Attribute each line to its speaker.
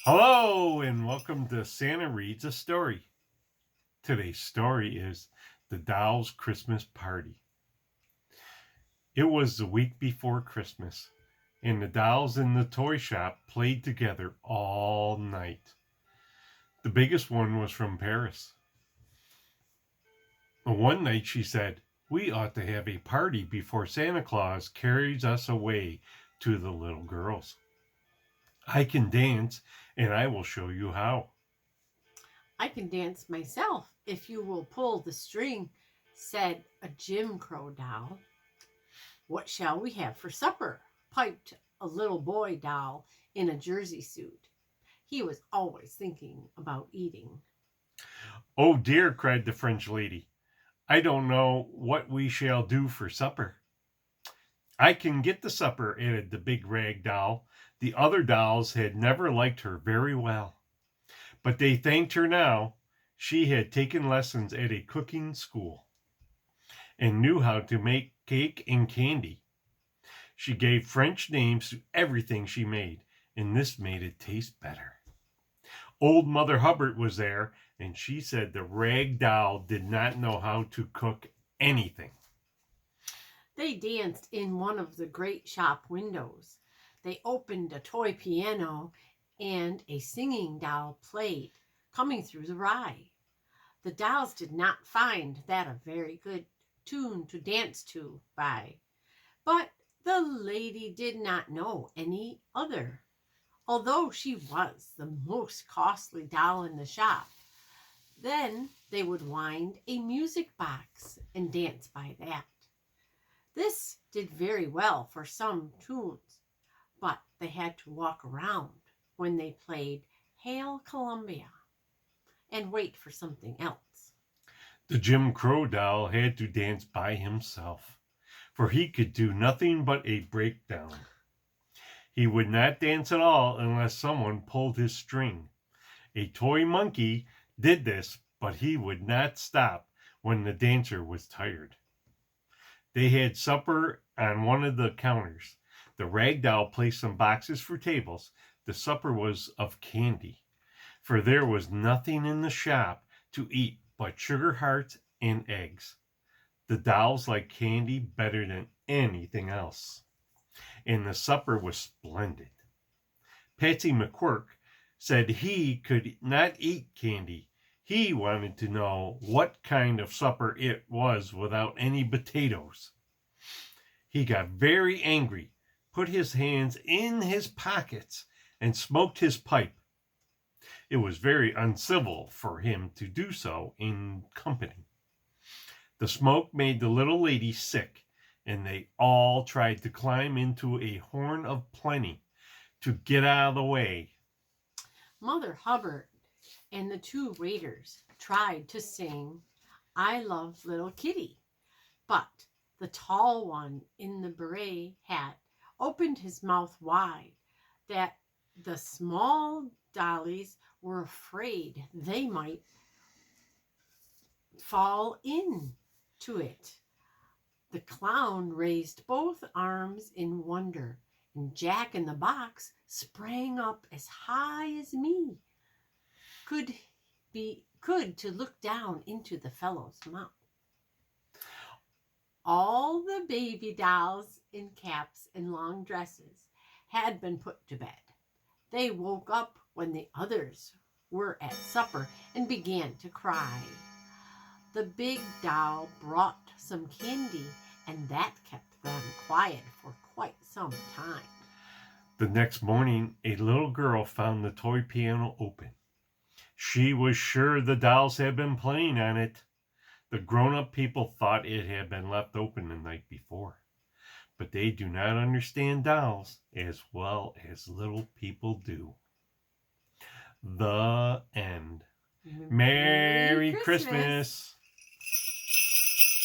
Speaker 1: Hello and welcome to Santa Reads a Story. Today's story is The Doll's Christmas Party. It was the week before Christmas, and the dolls in the toy shop played together all night. The biggest one was from Paris. One night she said, "We ought to have a party before Santa Claus carries us away to the little girls. I can dance, and I will show you how."
Speaker 2: I can dance myself if you will pull the string, said a Jim Crow doll. What shall we have for supper? Piped a little boy doll in a jersey suit. He was always thinking about eating.
Speaker 1: "Oh dear," cried the French lady. "I don't know what we shall do for supper." "I can get the supper," added the big rag doll. The other dolls had never liked her very well, but they thanked her now. She had taken lessons at a cooking school and knew how to make cake and candy. She gave French names to everything she made, and this made it taste better. Old Mother Hubbard was there, and she said the rag doll did not know how to cook anything.
Speaker 2: They danced in one of the great shop windows. They opened a toy piano, and a singing doll played, coming through the rye. The dolls did not find that a very good tune to dance to by, but the lady did not know any other, although she was the most costly doll in the shop. Then they would wind a music box and dance by that. This did very well for some tunes, but they had to walk around when they played Hail Columbia and wait for something else.
Speaker 1: The Jim Crow doll had to dance by himself, for he could do nothing but a breakdown. He would not dance at all unless someone pulled his string. A toy monkey did this, but he would not stop when the dancer was tired. They had supper on one of the counters. The rag doll placed some boxes for tables. The supper was of candy, for there was nothing in the shop to eat but sugar hearts and eggs. The dolls liked candy better than anything else, and the supper was splendid. Patsy McQuirk said he could not eat candy. He wanted to know what kind of supper it was without any potatoes. He got very angry, put his hands in his pockets, and smoked his pipe. It was very uncivil for him to do so in company. The smoke made the little lady sick, and they all tried to climb into a horn of plenty to get out of the way.
Speaker 2: Mother Hubbard and the two waiters tried to sing I Love Little Kitty, but the tall one in the beret hat opened his mouth wide that the small dollies were afraid they might fall in to it. The clown raised both arms in wonder, and Jack in the Box sprang up as high as me could to look down into the fellow's mouth. All the baby dolls in caps and long dresses had been put to bed. They woke up when the others were at supper and began to cry. The big doll brought some candy, and that kept them quiet for quite some time.
Speaker 1: The next morning, a little girl found the toy piano open. She was sure the dolls had been playing on it. The grown-up people thought it had been left open the night before, but they do not understand dolls as well as little people do. The end.
Speaker 2: Merry
Speaker 1: Merry
Speaker 2: Christmas!
Speaker 1: Christmas.